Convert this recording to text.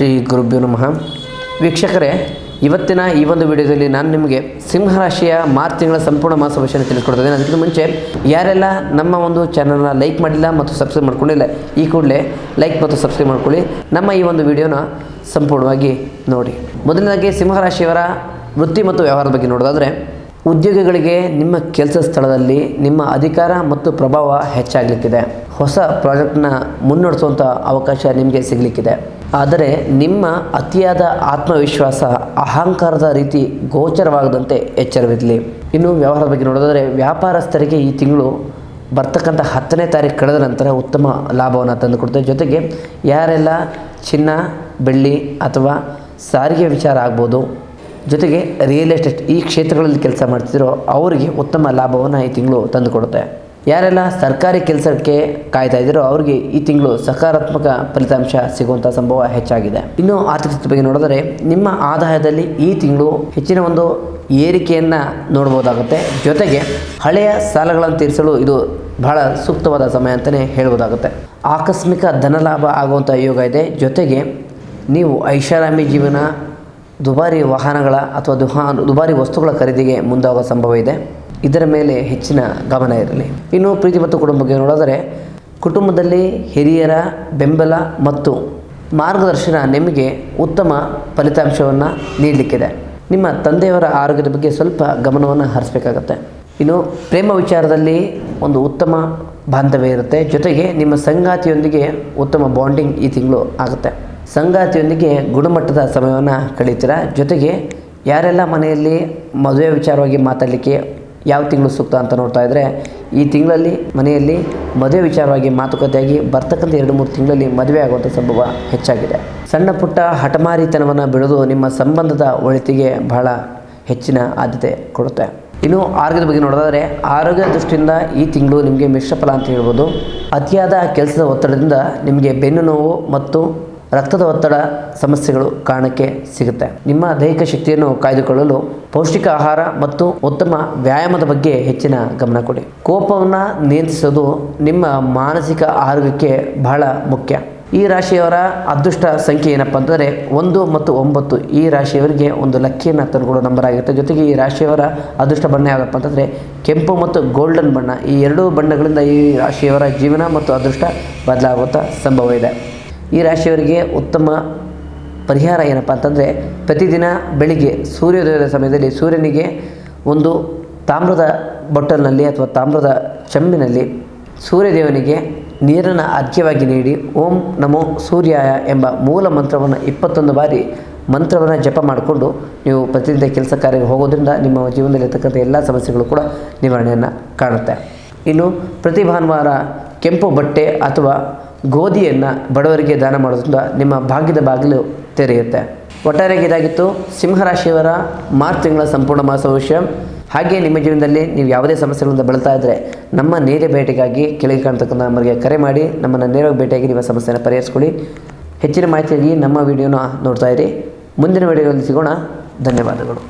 ಶ್ರೀ ಗುರುಭ್ಯೋ ನಮಃ. ವೀಕ್ಷಕರೇ, ಇವತ್ತಿನ ಈ ಒಂದು ವಿಡಿಯೋದಲ್ಲಿ ನಾನು ನಿಮಗೆ ಸಿಂಹರಾಶಿಯ ಮಾರ್ಚ್ ತಿಂಗಳ ಸಂಪೂರ್ಣ ಮಾಸ ಭವಿಷ್ಯವನ್ನು ತಿಳಿಸ್ಕೊಡ್ತಿದ್ದೇನೆ. ಅದಕ್ಕಿಂತ ಮುಂಚೆ ಯಾರೆಲ್ಲ ನಮ್ಮ ಒಂದು ಚಾನಲ್ನ ಲೈಕ್ ಮಾಡಿಲ್ಲ ಮತ್ತು ಸಬ್ಸ್ಕ್ರೈಬ್ ಮಾಡ್ಕೊಂಡಿಲ್ಲ, ಈ ಕೂಡಲೇ ಲೈಕ್ ಮತ್ತು ಸಬ್ಸ್ಕ್ರೈಬ್ ಮಾಡ್ಕೊಳ್ಳಿ. ನಮ್ಮ ಈ ಒಂದು ವಿಡಿಯೋನ ಸಂಪೂರ್ಣವಾಗಿ ನೋಡಿ. ಮೊದಲನೇದಾಗಿ ಸಿಂಹರಾಶಿಯವರ ವೃತ್ತಿ ಮತ್ತು ವ್ಯವಹಾರದ ಬಗ್ಗೆ ನೋಡೋದಾದರೆ, ಉದ್ಯೋಗಿಗಳಿಗೆ ನಿಮ್ಮ ಕೆಲಸ ಸ್ಥಳದಲ್ಲಿ ನಿಮ್ಮ ಅಧಿಕಾರ ಮತ್ತು ಪ್ರಭಾವ ಹೆಚ್ಚಾಗಲಿಕ್ಕಿದೆ. ಹೊಸ ಪ್ರಾಜೆಕ್ಟ್ನ ಮುನ್ನಡೆಸುವಂಥ ಅವಕಾಶ ನಿಮಗೆ ಸಿಗಲಿಕ್ಕಿದೆ. ಆದರೆ ನಿಮ್ಮ ಅತಿಯಾದ ಆತ್ಮವಿಶ್ವಾಸ ಅಹಂಕಾರದ ರೀತಿ ಗೋಚರವಾಗದಂತೆ ಎಚ್ಚರವಿರಲಿ. ಇನ್ನು ವ್ಯವಹಾರದ ಬಗ್ಗೆ ನೋಡೋದಾದರೆ, ವ್ಯಾಪಾರಸ್ಥರಿಗೆ ಈ ತಿಂಗಳು ಬರ್ತಕ್ಕಂಥ 10ನೇ ತಾರೀಕು ಕಳೆದ ನಂತರ ಉತ್ತಮ ಲಾಭವನ್ನು ತಂದುಕೊಡುತ್ತೆ. ಜೊತೆಗೆ ಯಾರೆಲ್ಲ ಚಿನ್ನ, ಬೆಳ್ಳಿ ಅಥವಾ ಸಾರಿಗೆ ವಿಚಾರ ಆಗ್ಬೋದು, ಜೊತೆಗೆ ರಿಯಲ್ ಎಸ್ಟೇಟ್ ಈ ಕ್ಷೇತ್ರಗಳಲ್ಲಿ ಕೆಲಸ ಮಾಡ್ತಿದ್ರೋ ಅವರಿಗೆ ಉತ್ತಮ ಲಾಭವನ್ನು ಈ ತಿಂಗಳು ತಂದುಕೊಡುತ್ತೆ. ಯಾರೆಲ್ಲ ಸರ್ಕಾರಿ ಕೆಲಸಕ್ಕೆ ಕಾಯ್ತಾ ಇದ್ದೀರೋ ಅವರಿಗೆ ಈ ತಿಂಗಳು ಸಕಾರಾತ್ಮಕ ಫಲಿತಾಂಶ ಸಿಗುವಂಥ ಸಂಭವ ಹೆಚ್ಚಾಗಿದೆ. ಇನ್ನು ಆರ್ಥಿಕತೆ ಬಗ್ಗೆ ನೋಡಿದರೆ, ನಿಮ್ಮ ಆದಾಯದಲ್ಲಿ ಈ ತಿಂಗಳು ಹೆಚ್ಚಿನ ಒಂದು ಏರಿಕೆಯನ್ನು ನೋಡ್ಬೋದಾಗುತ್ತೆ. ಜೊತೆಗೆ ಹಳೆಯ ಸಾಲಗಳನ್ನು ತೀರಿಸಲು ಇದು ಬಹಳ ಸೂಕ್ತವಾದ ಸಮಯ ಅಂತಲೇ ಹೇಳ್ಬೋದಾಗುತ್ತೆ. ಆಕಸ್ಮಿಕ ಧನಲಾಭ ಆಗುವಂಥ ಯೋಗ ಇದೆ. ಜೊತೆಗೆ ನೀವು ಐಷಾರಾಮಿ ಜೀವನ, ದುಬಾರಿ ವಾಹನಗಳ ಅಥವಾ ದುಬಾರಿ ವಸ್ತುಗಳ ಖರೀದಿಗೆ ಮುಂದಾಗುವ ಸಂಭವ ಇದೆ. ಇದರ ಮೇಲೆ ಹೆಚ್ಚಿನ ಗಮನ ಇರಲಿ. ಇನ್ನು ಪ್ರೀತಿ ಮತ್ತು ಕುಟುಂಬ ಬಗ್ಗೆ ನೋಡಿದರೆ, ಕುಟುಂಬದಲ್ಲಿ ಹಿರಿಯರ ಬೆಂಬಲ ಮತ್ತು ಮಾರ್ಗದರ್ಶನ ನಿಮಗೆ ಉತ್ತಮ ಫಲಿತಾಂಶವನ್ನು ನೀಡಲಿಕ್ಕಿದೆ. ನಿಮ್ಮ ತಂದೆಯವರ ಆರೋಗ್ಯದ ಬಗ್ಗೆ ಸ್ವಲ್ಪ ಗಮನವನ್ನು ಹರಿಸಬೇಕಾಗತ್ತೆ. ಇನ್ನು ಪ್ರೇಮ ವಿಚಾರದಲ್ಲಿ ಒಂದು ಉತ್ತಮ ಬಾಂಧವ್ಯ ಇರುತ್ತೆ. ಜೊತೆಗೆ ನಿಮ್ಮ ಸಂಗಾತಿಯೊಂದಿಗೆ ಉತ್ತಮ ಬಾಂಡಿಂಗ್ ಈ ತಿಂಗಳು ಆಗುತ್ತೆ. ಸಂಗಾತಿಯೊಂದಿಗೆ ಗುಣಮಟ್ಟದ ಸಮಯವನ್ನು ಕಳೀತೀರ. ಜೊತೆಗೆ ಯಾರೆಲ್ಲ ಮನೆಯಲ್ಲಿ ಮದುವೆ ವಿಚಾರವಾಗಿ ಮಾತಾಡಲಿಕ್ಕೆ ಯಾವ ತಿಂಗಳು ಸೂಕ್ತ ಅಂತ ನೋಡ್ತಾ ಇದ್ದರೆ, ಈ ತಿಂಗಳಲ್ಲಿ ಮನೆಯಲ್ಲಿ ಮದುವೆ ವಿಚಾರವಾಗಿ ಮಾತುಕತೆಯಾಗಿ ಬರ್ತಕ್ಕಂಥ 2-3 ತಿಂಗಳಲ್ಲಿ ಮದುವೆ ಆಗುವಂಥ ಸಂಭವ ಹೆಚ್ಚಾಗಿದೆ. ಸಣ್ಣ ಪುಟ್ಟ ಹಠಮಾರಿತನವನ್ನು ಬಿಡೋದು ನಿಮ್ಮ ಸಂಬಂಧದ ಒಳಿತಿಗೆ ಬಹಳ ಹೆಚ್ಚಿನ ಆದ್ಯತೆ ಕೊಡುತ್ತೆ. ಇನ್ನು ಆರೋಗ್ಯದ ಬಗ್ಗೆ ನೋಡೋದಾದರೆ, ಆರೋಗ್ಯ ದೃಷ್ಟಿಯಿಂದ ಈ ತಿಂಗಳು ನಿಮಗೆ ಮಿಶ್ರ ಫಲ ಅಂತ ಹೇಳ್ಬೋದು. ಅತಿಯಾದ ಕೆಲಸದ ಒತ್ತಡದಿಂದ ನಿಮಗೆ ಬೆನ್ನು ನೋವು ಮತ್ತು ರಕ್ತದ ಒತ್ತಡ ಸಮಸ್ಯೆಗಳು ಕಾರಣಕ್ಕೆ ಸಿಗುತ್ತೆ. ನಿಮ್ಮ ದೈಹಿಕ ಶಕ್ತಿಯನ್ನು ಕಾಯ್ದುಕೊಳ್ಳಲು ಪೌಷ್ಟಿಕ ಆಹಾರ ಮತ್ತು ಉತ್ತಮ ವ್ಯಾಯಾಮದ ಬಗ್ಗೆ ಹೆಚ್ಚಿನ ಗಮನ ಕೊಡಿ. ಕೋಪವನ್ನು ನಿಯಂತ್ರಿಸೋದು ನಿಮ್ಮ ಮಾನಸಿಕ ಆರೋಗ್ಯಕ್ಕೆ ಬಹಳ ಮುಖ್ಯ. ಈ ರಾಶಿಯವರ ಅದೃಷ್ಟ ಸಂಖ್ಯೆ ಏನಪ್ಪ ಅಂತಂದರೆ 1 ಮತ್ತು 9. ಈ ರಾಶಿಯವರಿಗೆ ಒಂದು ಲಕ್ಕಿಯನ್ನು ತಂದುಕೊಡೋ ನಂಬರ್ ಆಗಿರುತ್ತೆ. ಜೊತೆಗೆ ಈ ರಾಶಿಯವರ ಅದೃಷ್ಟ ಬಣ್ಣ ಯಾವುದಪ್ಪ ಅಂತಂದರೆ ಕೆಂಪು ಮತ್ತು ಗೋಲ್ಡನ್ ಬಣ್ಣ. ಈ 2 ಬಣ್ಣಗಳಿಂದ ಈ ರಾಶಿಯವರ ಜೀವನ ಮತ್ತು ಅದೃಷ್ಟ ಬದಲಾಗುವಂಥ ಸಂಭವ ಇದೆ. ಈ ರಾಶಿಯವರಿಗೆ ಉತ್ತಮ ಪರಿಹಾರ ಏನಪ್ಪ ಅಂತಂದರೆ, ಪ್ರತಿದಿನ ಬೆಳಿಗ್ಗೆ ಸೂರ್ಯೋದಯದ ಸಮಯದಲ್ಲಿ ಸೂರ್ಯನಿಗೆ ಒಂದು ತಾಮ್ರದ ಬಾಟಲ್ನಲ್ಲಿ ಅಥವಾ ತಾಮ್ರದ ಚೆಂಬಿನಲ್ಲಿ ಸೂರ್ಯದೇವನಿಗೆ ನೀರನ್ನು ಅರ್ಘ್ಯವಾಗಿ ನೀಡಿ ಓಂ ನಮೋ ಸೂರ್ಯಾಯ ಎಂಬ ಮೂಲ ಮಂತ್ರವನ್ನು 21 ಬಾರಿ ಮಂತ್ರವನ್ನು ಜಪ ಮಾಡಿಕೊಂಡು ನೀವು ಪ್ರತಿದಿನ ಕೆಲಸ ಕಾರ್ಯಕ್ಕೆ ಹೋಗೋದ್ರಿಂದ ನಿಮ್ಮ ಜೀವನದಲ್ಲಿರ್ತಕ್ಕಂಥ ಎಲ್ಲ ಸಮಸ್ಯೆಗಳು ಕೂಡ ನಿವಾರಣೆಯನ್ನು ಕಾಣುತ್ತೆ. ಇನ್ನು ಪ್ರತಿ ಭಾನುವಾರ ಕೆಂಪು ಬಟ್ಟೆ ಅಥವಾ ಗೋಧಿಯನ್ನು ಬಡವರಿಗೆ ದಾನ ಮಾಡೋದ್ರಿಂದ ನಿಮ್ಮ ಭಾಗ್ಯದ ಬಾಗಿಲು ತೆರೆಯುತ್ತೆ. ಒಟ್ಟಾರೆಯಾಗಿ ಇದಾಗಿತ್ತು ಸಿಂಹರಾಶಿಯವರ ಮಾರ್ಚ್ ತಿಂಗಳ ಸಂಪೂರ್ಣ ಮಾಸ ಭವಿಷ್ಯ. ಹಾಗೆ ನಿಮ್ಮ ಜೀವನದಲ್ಲಿ ನೀವು ಯಾವುದೇ ಸಮಸ್ಯೆಗಳಿಂದ ಬಳಲ್ತಾ ಇದ್ದರೆ ನಮ್ಮ ನೇರ ಭೇಟಿಗಾಗಿ ಕೆಳಗೆ ಕಾಣ್ತಕ್ಕಂಥ ನಂಬರ್ಗೆ ಕರೆ ಮಾಡಿ ನಮ್ಮನ್ನು ನೇರವಾಗಿ ಭೇಟಿಯಾಗಿ ನಿಮ್ಮ ಸಮಸ್ಯೆಯನ್ನು ಪರಿಹರಿಸ್ಕೊಳ್ಳಿ. ಹೆಚ್ಚಿನ ಮಾಹಿತಿಯಾಗಿ ನಮ್ಮ ವಿಡಿಯೋನ ನೋಡ್ತಾ ಇರಿ. ಮುಂದಿನ ವಿಡಿಯೋದಲ್ಲಿ ಸಿಗೋಣ. ಧನ್ಯವಾದಗಳು.